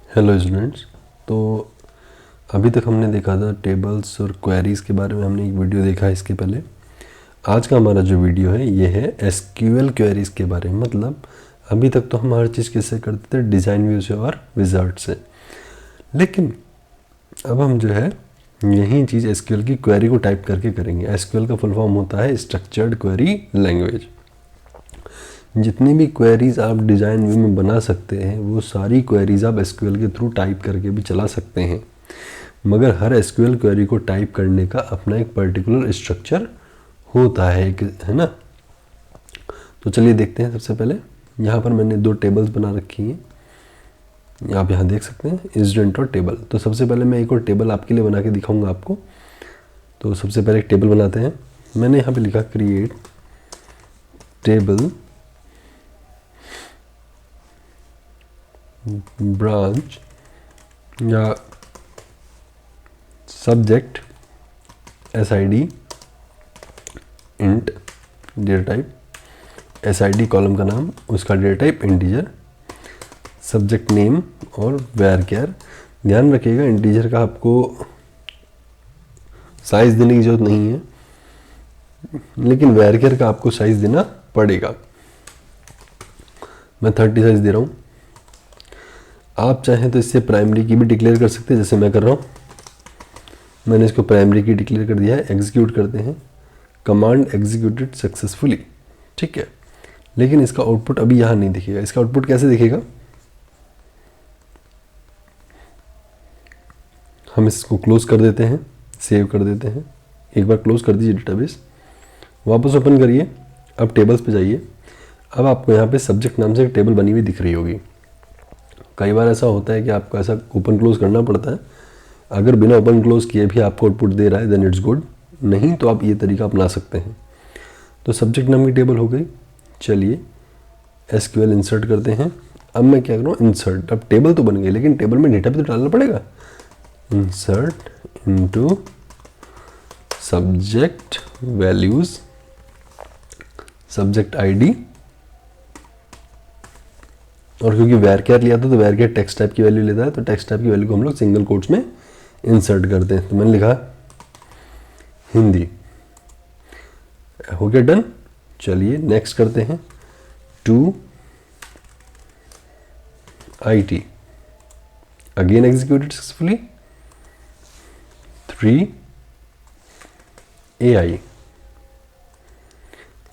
Hello students. तो अभी तक हमने देखा था टेबल्स और क्वेरीज़ के बारे में। हमने एक वीडियो देखा है इसके पहले। आज का हमारा जो वीडियो है ये है एसक्यूएल क्वेरीज़ के बारे में। मतलब अभी तक तो हम हर चीज़ किससे करते थे, डिज़ाइन व्यू से और विजार्ड से, लेकिन अब हम जो है यही चीज़ एसक्यूएल की क्वेरी को टाइप करके करेंगे। एसक्यूएल का फुल फॉर्म होता है स्ट्रक्चर्ड क्वेरी लैंग्वेज। जितनी भी क्वेरीज़ आप डिज़ाइन व्यू में बना सकते हैं वो सारी क्वेरीज़ आप एसक्यूएल के थ्रू टाइप करके भी चला सकते हैं, मगर हर एसक्यूएल क्वेरी को टाइप करने का अपना एक पर्टिकुलर स्ट्रक्चर होता है, है ना। तो चलिए देखते हैं। सबसे पहले यहाँ पर मैंने दो टेबल्स बना रखी हैं, आप यहाँ देख सकते हैं स्टूडेंट और टेबल। तो सबसे पहले मैं एक और टेबल आपके लिए बना के दिखाऊंगा आपको। तो सबसे पहले एक टेबल बनाते हैं। मैंने यहाँ पे लिखा क्रिएट टेबल ब्रांच या subject SID int data type, SID column का नाम, उसका data type integer, subject name और वेयर केयर। ध्यान रखिएगा इंटीजर का आपको साइज देने की जरूरत नहीं है, लेकिन वेयर केयर का आपको साइज देना पड़ेगा। मैं 30 साइज दे रहा हूँ। आप चाहें तो इससे प्राइमरी की भी डिक्लेयर कर सकते हैं, जैसे मैं कर रहा हूँ। मैंने इसको प्राइमरी की डिक्लेयर कर दिया है। एग्जीक्यूट करते हैं। कमांड एग्जीक्यूटेड सक्सेसफुली, ठीक है। लेकिन इसका आउटपुट अभी यहाँ नहीं दिखेगा। इसका आउटपुट कैसे दिखेगा, हम इसको क्लोज कर देते हैं, सेव कर देते हैं। एक बार क्लोज कर दीजिए डेटाबेस, वापस ओपन करिए। अब टेबल्स पे जाइए। अब आपको यहाँ पे सब्जेक्ट नाम से एक टेबल बनी हुई दिख रही होगी। कई बार ऐसा होता है कि आपको ऐसा ओपन क्लोज करना पड़ता है। अगर बिना ओपन क्लोज किए भी आपको आउटपुट दे रहा है देन इट्स गुड, नहीं तो आप ये तरीका अपना सकते हैं। तो सब्जेक्ट नाम की टेबल हो गई। चलिए SQL इंसर्ट करते हैं। अब मैं क्या करूँ, इंसर्ट। अब टेबल तो बन गई, लेकिन टेबल में डेटा भी तो डालना पड़ेगा। Insert into subject values, subject ID, और क्योंकि वेयर केयर लिया था तो वेयर केयर टेक्स्ट टाइप की वैल्यू लेता है, तो टेक्स्ट टाइप की वैल्यू को हम लोग सिंगल कोट्स में इंसर्ट करते हैं। तो मैंने लिखा हिंदी। हो गया डन। चलिए नेक्स्ट करते हैं। 2 IT, again executed successfully. 3 AI।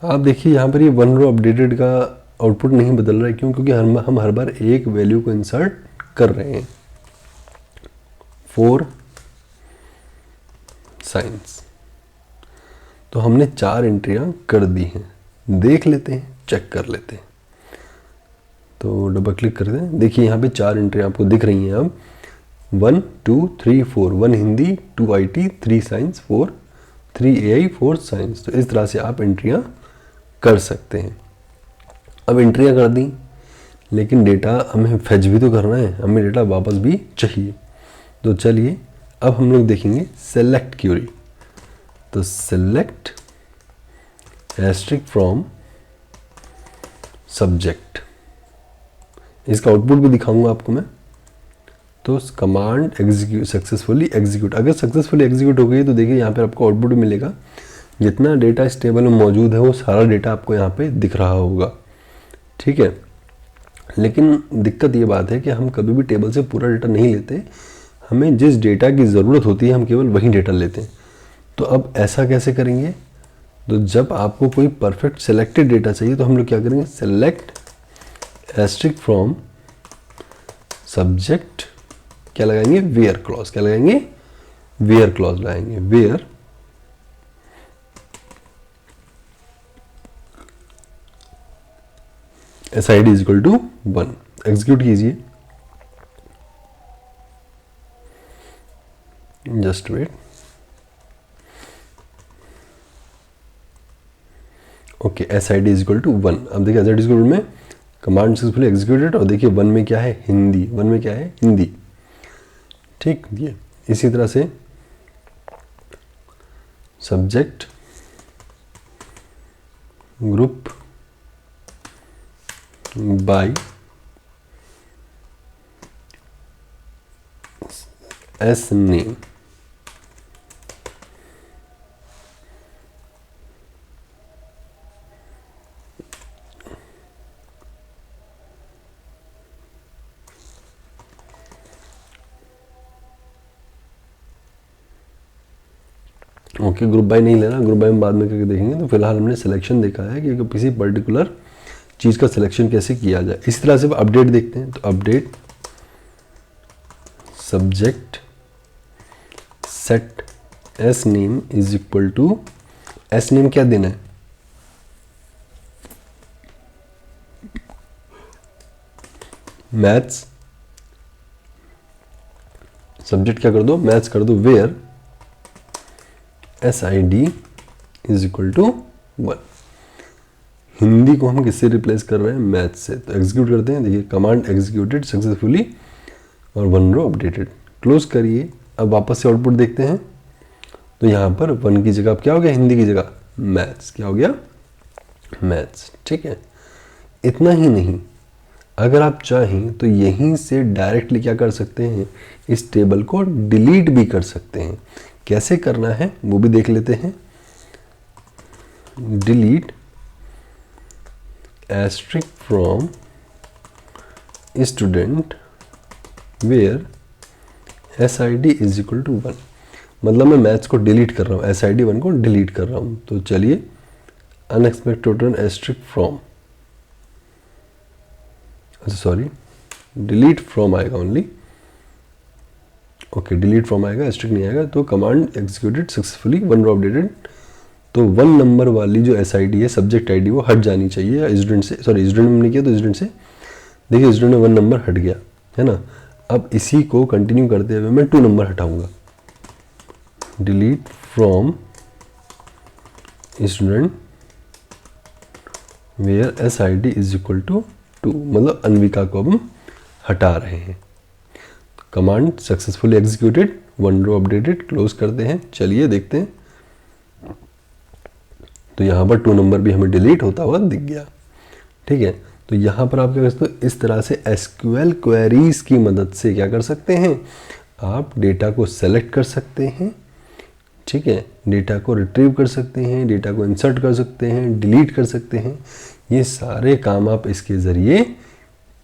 आप देखिए यहाँ पर ये 1 रो अपडेटेड का आउटपुट नहीं बदल रहा है। क्यों? क्योंकि हम हर बार एक वैल्यू को इंसर्ट कर रहे हैं। 4 साइंस। तो हमने 4 एंट्रियां कर दी हैं। देख लेते हैं, चेक कर लेते हैं। तो डबल क्लिक करते हैं। देखिए यहाँ पे 4 एंट्रियां आपको दिख रही हैं। अब 1 2 3 4, 1 Hindi, 2 IT, 3 science, 3 AI, 4 science. तो इस तरह से आप एंट्रियां कर सकते हैं। अब एंट्रियां कर दी, लेकिन डेटा हमें फेच भी तो करना है, हमें डेटा वापस भी चाहिए। तो चलिए अब हम लोग देखेंगे सेलेक्ट क्यूरी। तो सेलेक्ट एस्ट्रिक फ्रॉम सब्जेक्ट, इसका आउटपुट भी दिखाऊंगा आपको मैं। तो कमांड एग्जीक्यूट, सक्सेसफुली एग्जीक्यूट। अगर सक्सेसफुली एग्जीक्यूट हो गई तो देखिए यहाँ पे आपको आउटपुट मिलेगा। जितना डेटा इस टेबल में मौजूद है वो सारा डेटा आपको यहाँ पे दिख रहा होगा, ठीक है। लेकिन दिक्कत ये बात है कि हम कभी भी टेबल से पूरा डेटा नहीं लेते। हमें जिस डेटा की ज़रूरत होती है हम केवल वही डेटा लेते हैं। तो अब ऐसा कैसे करेंगे, तो जब आपको कोई परफेक्ट सेलेक्टेड डेटा चाहिए तो हम लोग क्या करेंगे, सेलेक्ट एस्ट्रिक फ्रॉम सब्जेक्ट, क्या लगाएंगे, वेयर क्लॉज। क्या लगाएंगे, वेयर क्लॉज लगाएंगे। Where SID is equal to 1। Execute कीजिए, just wait. Okay, SID is equal to 1। अब देखिए SID इज इक्वल में कमांड सक्सेसफुली एग्जीक्यूटेड, और देखिए 1 में क्या है, हिंदी। 1 में क्या है, हिंदी, ठीक। ये इसी तरह से subject group by S name. Okay, group by नहीं लेना, ग्रुप बाय में बाद में करके देखेंगे। तो फिलहाल हमने सिलेक्शन देखा है कि किसी पर्टिकुलर चीज़ का सिलेक्शन कैसे किया जाए। इसी तरह से अपडेट देखते हैं। तो update subject set S name is equal to, S name क्या देना है, मैथ्स। सब्जेक्ट क्या कर दो, मैथ्स कर दो, where S I D is equal to 1। Hindi को हम किससे रिप्लेस कर रहे हैं, मैथ्स से। तो एग्जीक्यूट करते हैं। देखिए कमांड एग्जीक्यूटेड सक्सेसफुली और 1 रो अपडेटेड। क्लोज करिए। अब वापस से आउटपुट देखते हैं। तो यहाँ पर 1 की जगह अब क्या हो गया, हिंदी की जगह मैथ्स। क्या हो गया, मैथ्स। ठीक है, इतना ही नहीं, अगर आप चाहें तो यहीं से डायरेक्टली क्या कर सकते हैं, इस टेबल को डिलीट भी कर सकते हैं। कैसे करना है वो भी देख लेते हैं। Delete asterisk from student where S I D is equal to 1। मतलब मैं मैथ्स को डिलीट कर रहा हूँ, एस आई डी 1 को डिलीट कर रहा हूँ। तो चलिए unexpected return asterisk from, sorry delete from आएगा ओनली। ओके, डिलीट फ्रॉम आएगा, एस्ट्रिक नहीं आएगा। तो command executed successfully 1 row updated. तो 1 नंबर वाली जो एस आई डी है, सब्जेक्ट आई डी, वो हट जानी चाहिए स्टूडेंट से। सॉरी स्टूडेंट में नहीं किया तो स्टूडेंट से। देखिए स्टूडेंट में 1 नंबर हट गया है ना। अब इसी को कंटिन्यू करते हुए मैं 2 नंबर हटाऊंगा। Delete from student where S I D is equal to 2, मतलब अनविका को अब हम हटा रहे हैं। Command successfully executed, 1 row updated. Close करते हैं। चलिए देखते हैं। तो यहाँ पर 2 नंबर भी हमें डिलीट होता हुआ दिख गया। ठीक है, तो यहाँ पर आप क्या कर सकते हो, इस तरह से एसक्यूएल क्वेरीज की मदद से क्या कर सकते हैं, आप डेटा को सेलेक्ट कर सकते हैं। ठीक है, डेटा को रिट्रीव कर सकते हैं, डेटा को इंसर्ट कर सकते हैं, डिलीट कर सकते हैं। ये सारे काम आप इसके ज़रिए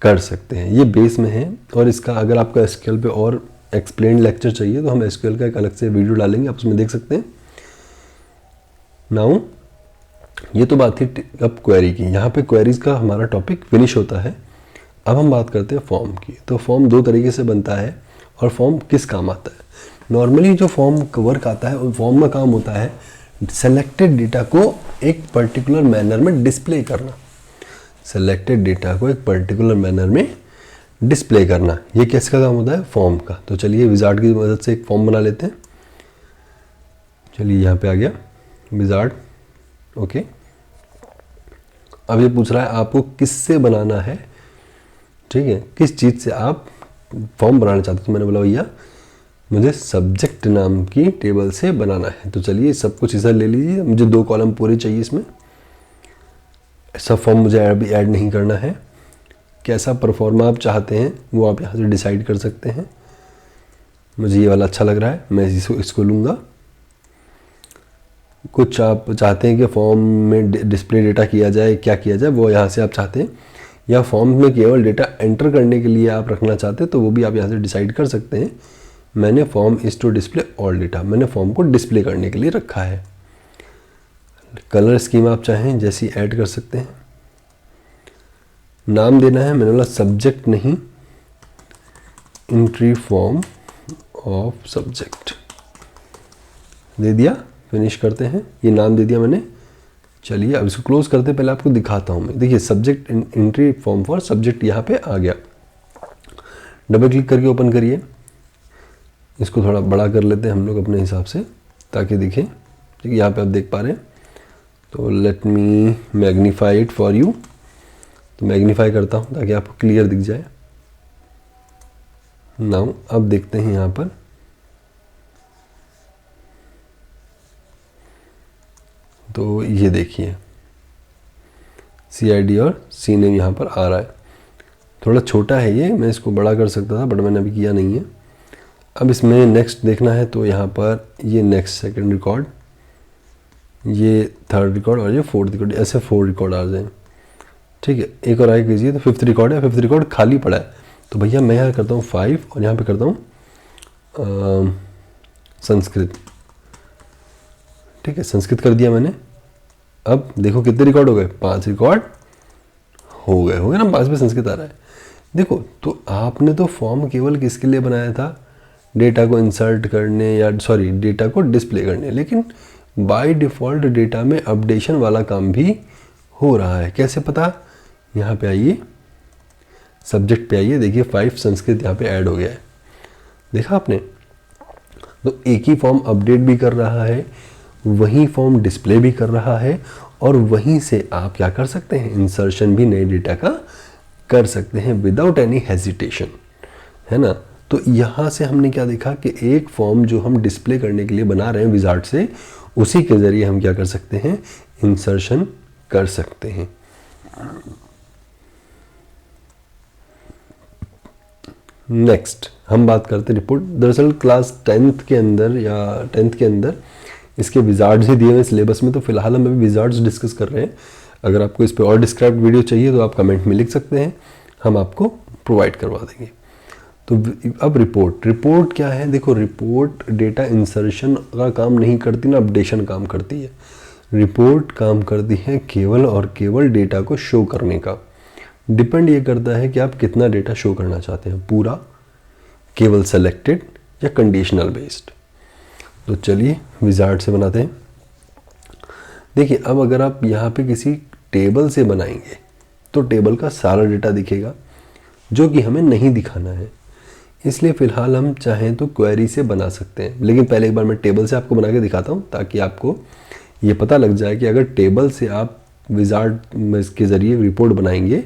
कर सकते हैं। ये बेस में है। और इसका अगर आपको एसक्यूएल पे और एक्सप्लेन लेक्चर चाहिए तो हम एसक्यूएल का एक अलग से वीडियो डालेंगे, आप उसमें देख सकते हैं। नाउ ये तो बात थी अब क्वेरी की। यहाँ पे क्वेरीज का हमारा टॉपिक फिनिश होता है। अब हम बात करते हैं फॉर्म की। तो फॉर्म 2 तरीके से बनता है और फॉर्म किस काम आता है। नॉर्मली जो फॉर्म वर्क आता है, उस फॉर्म का काम होता है सेलेक्टेड डेटा को एक पर्टिकुलर मैनर में डिस्प्ले करना। सेलेक्टेड डेटा को एक पर्टिकुलर मैनर में डिस्प्ले करना, ये किसका काम होता है, फॉर्म का। तो चलिए विजार्ड की मदद से एक फॉर्म बना लेते हैं। चलिए यहाँ पे आ गया विजार्ड। ओके, अब ये पूछ रहा है आपको किससे बनाना है। ठीक है, किस चीज़ से आप फॉर्म बनाना चाहते हो। तो मैंने बोला भैया मुझे सब्जेक्ट नाम की टेबल से बनाना है। तो चलिए सब कुछ इधर ले लीजिए। मुझे 2 कॉलम पूरे चाहिए इसमें। सब फॉर्म मुझे अभी ऐड नहीं करना है। कैसा परफॉर्मा आप चाहते हैं वो आप यहाँ से डिसाइड कर सकते हैं। मुझे ये वाला अच्छा लग रहा है, मैं इसको लूँगा। कुछ आप चाहते हैं कि फॉर्म में डिस्प्ले डेटा किया जाए, क्या किया जाए वो यहाँ से आप चाहते हैं, या फॉर्म में केवल डेटा एंटर करने के लिए आप रखना चाहते हैं तो वो भी आप यहाँ से डिसाइड कर सकते हैं। मैंने form is to display all data, मैंने फॉर्म को डिस्प्ले करने के लिए रखा है। कलर स्कीम आप चाहें जैसी ऐड कर सकते हैं। नाम देना है, मैंने बोला सब्जेक्ट नहीं, entry form of subject they दिया। फिनिश करते हैं, ये नाम दे दिया मैंने। चलिए अब इसको क्लोज करते, पहले आपको दिखाता हूँ मैं। देखिए subject entry form for subject यहाँ पे आ गया। डबल क्लिक करके ओपन करिए। इसको थोड़ा बड़ा कर लेते हैं हम लोग अपने हिसाब से ताकि दिखे। ठीक है, यहाँ पे आप देख पा रहे हैं। तो let me magnify it for you. तो मैग्नीफाई करता हूँ ताकि आपको क्लियर दिख जाए। नाउ अब देखते हैं यहाँ पर। तो ये देखिए CID और सी नेम यहाँ पर आ रहा है। थोड़ा छोटा है ये, मैं इसको बड़ा कर सकता था बट मैंने अभी किया नहीं है। अब इसमें नेक्स्ट देखना है तो यहाँ पर ये नेक्स्ट सेकंड रिकॉर्ड, ये थर्ड रिकॉर्ड और ये फोर्थ रिकॉर्ड, ऐसे 4 रिकॉर्ड आ जाए। ठीक है, एक और आगे कीजिए तो 5th रिकॉर्ड है, 5th रिकॉर्ड खाली पड़ा है। तो भैया मैं यहाँ करता हूँ 5 और यहाँ पे करता हूँ संस्कृत। ठीक है, संस्कृत कर दिया मैंने। अब देखो कितने रिकॉर्ड हो गए, 5 रिकॉर्ड हो गए ना, 5 पे संस्कृत आ रहा है। देखो तो आपने तो फॉर्म केवल किसके लिए बनाया था, डेटा को इंसर्ट करने या सॉरी डेटा को डिस्प्ले करने, लेकिन बाय डिफ़ॉल्ट डेटा में अपडेशन वाला काम भी हो रहा है। कैसे पता, यहाँ पे आइए, सब्जेक्ट पे आइए, देखिए 5 संस्कृत यहाँ पे ऐड हो गया है, देखा आपने। तो एक ही फॉर्म अपडेट भी कर रहा है, वही फॉर्म डिस्प्ले भी कर रहा है, और वहीं से आप क्या कर सकते हैं, इंसर्शन भी नए डेटा का कर सकते हैं विदाउट एनी हेजिटेशन, है ना। तो यहाँ से हमने क्या देखा कि एक फॉर्म जो हम डिस्प्ले करने के लिए बना रहे हैं विजार्ड से, उसी के ज़रिए हम क्या कर सकते हैं, इंसर्शन कर सकते हैं। नेक्स्ट हम बात करते हैं रिपोर्ट। दरअसल क्लास 10th के अंदर या 10th के अंदर इसके विजार्ड्स ही दिए हुए सिलेबस में, तो फिलहाल हम अभी विजार्ड्स डिस्कस कर रहे हैं। अगर आपको इस पे और डिस्क्राइब्ड वीडियो चाहिए तो आप कमेंट में लिख सकते हैं, हम आपको प्रोवाइड करवा देंगे। तो अब रिपोर्ट क्या है, देखो रिपोर्ट डेटा इंसर्शन का काम नहीं करती ना अपडेशन काम करती है। रिपोर्ट काम करती है केवल और केवल डेटा को शो करने का। डिपेंड ये करता है कि आप कितना डेटा शो करना चाहते हैं, पूरा, केवल सेलेक्टेड या कंडीशनल बेस्ड। तो चलिए विजार्ड से बनाते हैं। देखिए अब अगर आप यहाँ पे किसी टेबल से बनाएंगे तो टेबल का सारा डेटा दिखेगा, जो कि हमें नहीं दिखाना है। इसलिए फ़िलहाल हम चाहें तो क्वेरी से बना सकते हैं, लेकिन पहले एक बार मैं टेबल से आपको बना के दिखाता हूँ, ताकि आपको ये पता लग जाए कि अगर टेबल से आप विजार्ड के ज़रिए रिपोर्ट बनाएंगे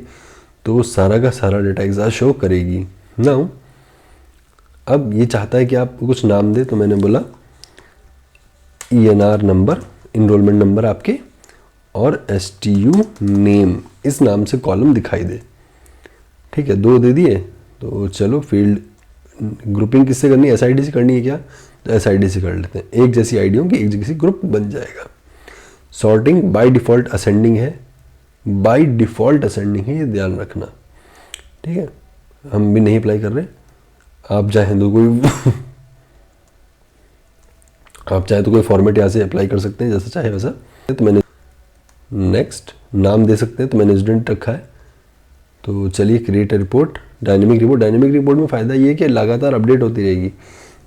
तो सारा का सारा डेटा एक साथ शो करेगी ना। अब ये चाहता है कि आप कुछ नाम दे, तो मैंने बोला ENR नंबर, इनरोलमेंट नंबर आपके, और STU नेम, इस नाम से कॉलम दिखाई दे। ठीक है, 2 दे दिए। तो चलो फील्ड ग्रुपिंग किससे करनी है, SID से करनी है क्या, तो SID से कर लेते हैं। एक जैसी आईडी होगी, एक जैसी ग्रुप बन जाएगा। सॉर्टिंग बाय डिफ़ॉल्ट असेंडिंग है, बाय डिफ़ॉल्ट असेंडिंग है, ये ध्यान रखना। ठीक है, हम भी नहीं अप्लाई कर रहे, आप चाहें तो कोई आप चाहे तो कोई फॉर्मेट यहाँ से अप्लाई कर सकते हैं, जैसा चाहे वैसा। तो मैंने नेक्स्ट नाम दे सकते हैं, तो मैंने स्टूडेंट रखा है। तो चलिए create a report, dynamic report. Dynamic report में फ़ायदा ये है कि लगातार अपडेट होती रहेगी।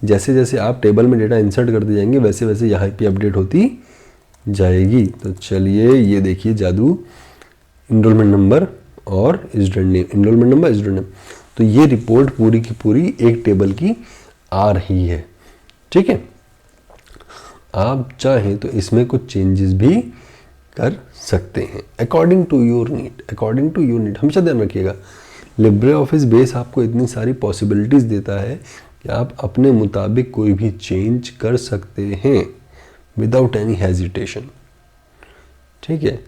जैसे जैसे आप टेबल में डेटा इंसर्ट करते जाएंगे, वैसे वैसे यहाँ पे अपडेट होती जाएगी। तो चलिए ये देखिए जादू, इनरोलमेंट नंबर और student name, enrolment number student name. तो ये रिपोर्ट पूरी की पूरी एक टेबल की आ रही है। ठीक है, आप चाहें तो इसमें कुछ चेंजेस भी कर सकते हैं according to your need. According to your need हमेशा ध्यान रखिएगा, लिब्रे ऑफिस बेस आपको इतनी सारी पॉसिबिलिटीज़ देता है कि आप अपने मुताबिक कोई भी चेंज कर सकते हैं विदाउट एनी हेजिटेशन। ठीक है,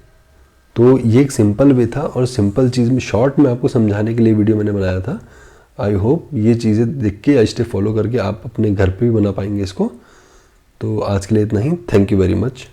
तो ये एक सिंपल वे था, और सिंपल चीज़ में शॉर्ट में आपको समझाने के लिए वीडियो मैंने बनाया था। आई होप ये चीज़ें देख के या स्टेप फॉलो करके आप अपने घर पे भी बना पाएंगे इसको। तो आज के लिए इतना ही। Thank you very much.